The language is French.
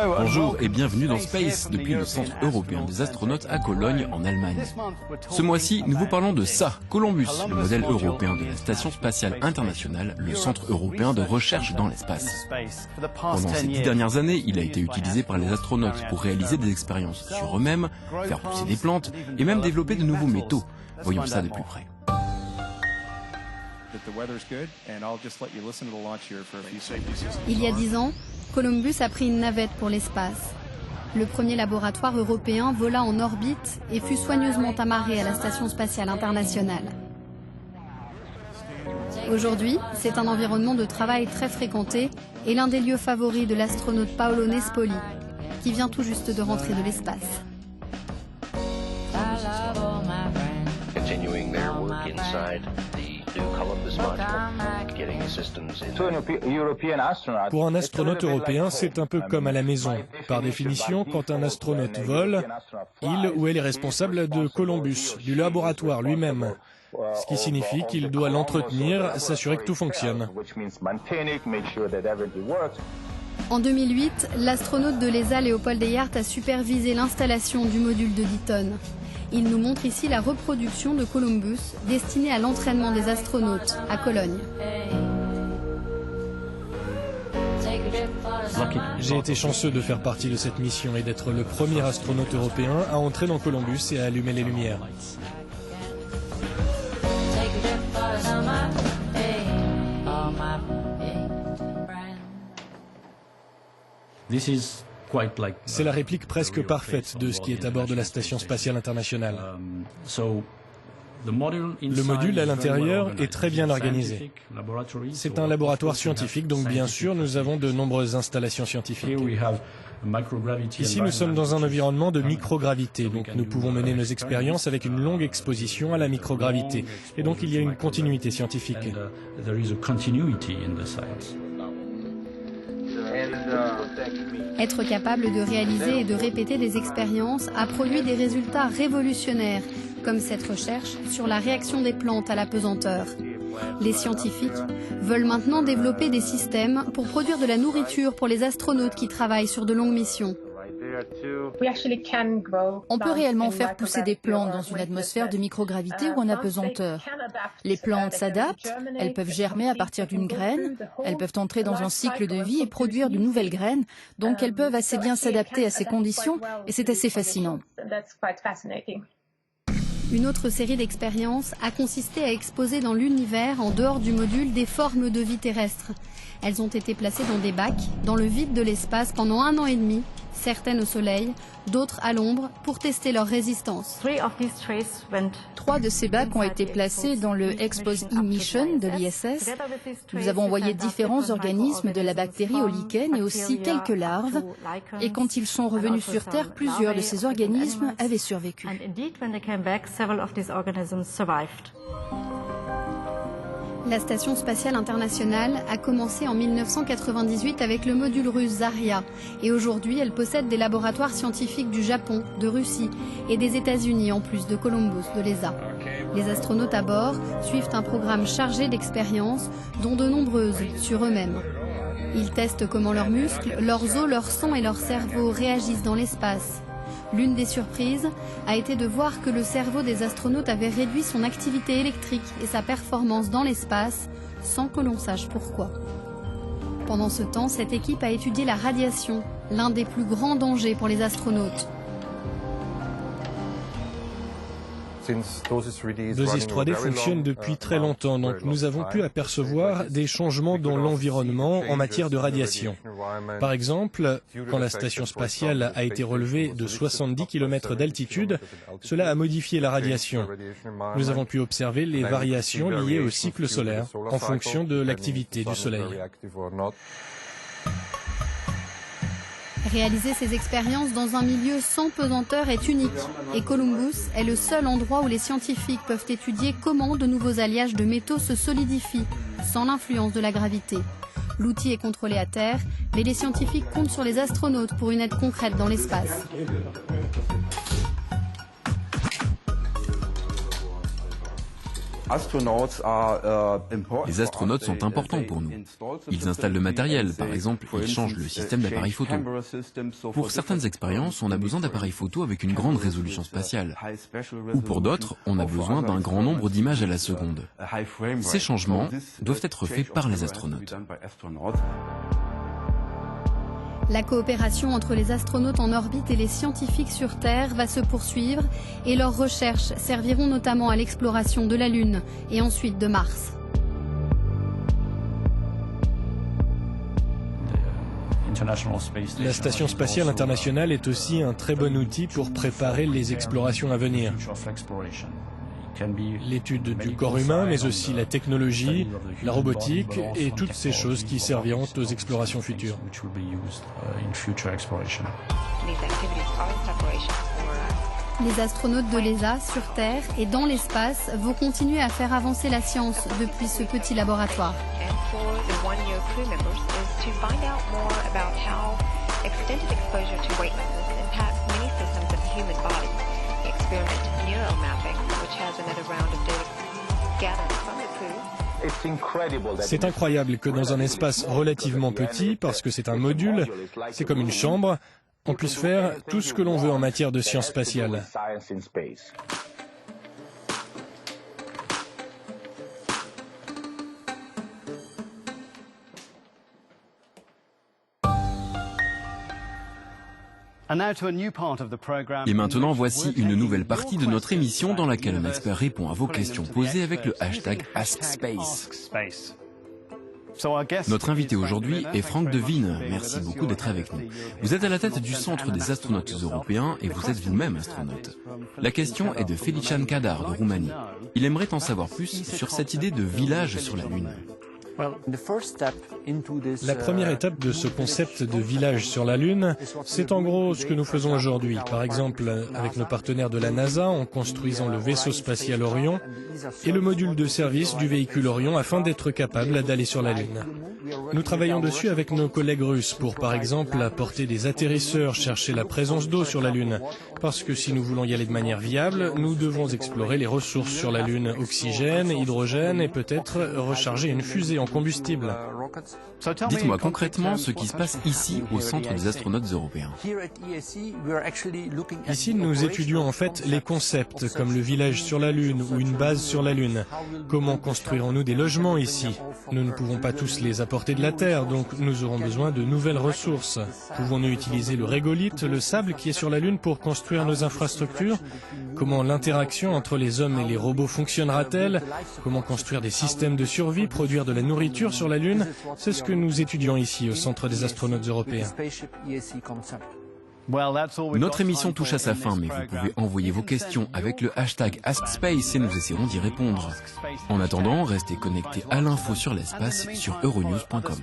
Bonjour et bienvenue dans Space, depuis le Centre européen des astronautes à Cologne, en Allemagne. Ce mois-ci, nous vous parlons de ça, Columbus, le modèle européen de la Station spatiale internationale, le Centre européen de recherche dans l'espace. Pendant ces 10 dernières années, il a été utilisé par les astronautes pour réaliser des expériences sur eux-mêmes, faire pousser des plantes et même développer de nouveaux métaux. Voyons ça de plus près. Il y a 10 ans, Columbus a pris une navette pour l'espace. Le premier laboratoire européen vola en orbite et fut soigneusement amarré à la Station spatiale internationale. Aujourd'hui, c'est un environnement de travail très fréquenté et l'un des lieux favoris de l'astronaute Paolo Nespoli, qui vient tout juste de rentrer de l'espace. Pour un astronaute européen, c'est un peu comme à la maison. Par définition, quand un astronaute vole, il ou elle est responsable de Columbus, du laboratoire lui-même. Ce qui signifie qu'il doit l'entretenir, s'assurer que tout fonctionne. En 2008, l'astronaute de l'ESA Léopold Eyart a supervisé l'installation du module de 10 tonnes. Il nous montre ici la reproduction de Columbus destinée à l'entraînement des astronautes à Cologne. J'ai été chanceux de faire partie de cette mission et d'être le premier astronaute européen à entrer dans Columbus et à allumer les lumières. C'est la réplique presque parfaite de ce qui est à bord de la Station spatiale internationale. Le module à l'intérieur est très bien organisé. C'est un laboratoire scientifique, donc bien sûr, nous avons de nombreuses installations scientifiques. Ici, nous sommes dans un environnement de microgravité, donc nous pouvons mener nos expériences avec une longue exposition à la microgravité. Et donc, il y a une continuité scientifique. Être capable de réaliser et de répéter des expériences a produit des résultats révolutionnaires, comme cette recherche sur la réaction des plantes à la pesanteur. Les scientifiques veulent maintenant développer des systèmes pour produire de la nourriture pour les astronautes qui travaillent sur de longues missions. On peut réellement faire pousser des plantes dans une atmosphère de microgravité ou en apesanteur. Les plantes s'adaptent, elles peuvent germer à partir d'une graine, elles peuvent entrer dans un cycle de vie et produire de nouvelles graines, donc elles peuvent assez bien s'adapter à ces conditions et c'est assez fascinant. Une autre série d'expériences a consisté à exposer dans l'univers, en dehors du module, des formes de vie terrestre. Elles ont été placées dans des bacs, dans le vide de l'espace pendant 1 an et demi, certaines au soleil, d'autres à l'ombre, pour tester leur résistance. 3 de ces bacs ont été placés dans le Expose-E mission de l'ISS. Nous avons envoyé différents organismes de la bactérie au lichen et aussi quelques larves. Et quand ils sont revenus sur Terre, plusieurs de ces organismes avaient survécu. La Station spatiale internationale a commencé en 1998 avec le module russe Zarya et aujourd'hui elle possède des laboratoires scientifiques du Japon, de Russie et des États-Unis en plus de Columbus, de l'ESA. Les astronautes à bord suivent un programme chargé d'expériences, dont de nombreuses sur eux-mêmes. Ils testent comment leurs muscles, leurs os, leur sang et leur cerveau réagissent dans l'espace. L'une des surprises a été de voir que le cerveau des astronautes avait réduit son activité électrique et sa performance dans l'espace, sans que l'on sache pourquoi. Pendant ce temps, cette équipe a étudié la radiation, l'un des plus grands dangers pour les astronautes. Dosis 3D fonctionne depuis très longtemps, donc nous avons pu apercevoir des changements dans l'environnement en matière de radiation. Par exemple, quand la station spatiale a été relevée de 70 km d'altitude, cela a modifié la radiation. Nous avons pu observer les variations liées au cycle solaire en fonction de l'activité du Soleil. Réaliser ces expériences dans un milieu sans pesanteur est unique et Columbus est le seul endroit où les scientifiques peuvent étudier comment de nouveaux alliages de métaux se solidifient sans l'influence de la gravité. L'outil est contrôlé à terre, mais les scientifiques comptent sur les astronautes pour une aide concrète dans l'espace. Les astronautes sont importants pour nous. Ils installent le matériel, par exemple, ils changent le système d'appareil photo. Pour certaines expériences, on a besoin d'appareils photo avec une grande résolution spatiale. Ou pour d'autres, on a besoin d'un grand nombre d'images à la seconde. Ces changements doivent être faits par les astronautes. La coopération entre les astronautes en orbite et les scientifiques sur Terre va se poursuivre et leurs recherches serviront notamment à l'exploration de la Lune et ensuite de Mars. La Station spatiale internationale est aussi un très bon outil pour préparer les explorations à venir. L'étude du corps humain, mais aussi la technologie, la robotique et toutes ces choses qui serviront aux explorations futures. Les astronautes de l'ESA sur Terre et dans l'espace vont continuer à faire avancer la science depuis ce petit laboratoire. C'est incroyable que dans un espace relativement petit, parce que c'est un module, c'est comme une chambre, on puisse faire tout ce que l'on veut en matière de sciences spatiales. Et maintenant, voici une nouvelle partie de notre émission dans laquelle un expert répond à vos questions posées avec le hashtag AskSpace. Notre invité aujourd'hui est Frank De Veen. Merci beaucoup d'être avec nous. Vous êtes à la tête du Centre des astronautes européens et vous êtes vous-même astronaute. La question est de Felician Cadar de Roumanie. Il aimerait en savoir plus sur cette idée de village sur la Lune. La première étape de ce concept de village sur la Lune, c'est en gros ce que nous faisons aujourd'hui. Par exemple, avec nos partenaires de la NASA, en construisant le vaisseau spatial Orion et le module de service du véhicule Orion afin d'être capable d'aller sur la Lune. Nous travaillons dessus avec nos collègues russes pour, par exemple, apporter des atterrisseurs, chercher la présence d'eau sur la Lune. Parce que si nous voulons y aller de manière viable, nous devons explorer les ressources sur la Lune, oxygène, hydrogène et peut-être recharger une fusée en combustible. Dites-moi concrètement ce qui se passe ici au Centre des astronautes européens. Ici, nous étudions en fait les concepts comme le village sur la Lune ou une base sur la Lune. Comment construirons-nous des logements ici? Nous ne pouvons pas tous les apporter de la Terre, donc nous aurons besoin de nouvelles ressources. Pouvons-nous utiliser le régolithe, le sable qui est sur la Lune pour construire nos infrastructures? Comment l'interaction entre les hommes et les robots fonctionnera-t-elle? Comment construire des systèmes de survie, produire de la nourriture sur la Lune? C'est ce que nous étudions ici au Centre des astronautes européens. Notre émission touche à sa fin, mais vous pouvez envoyer vos questions avec le hashtag AskSpace et nous essaierons d'y répondre. En attendant, restez connectés à l'info sur l'espace sur euronews.com.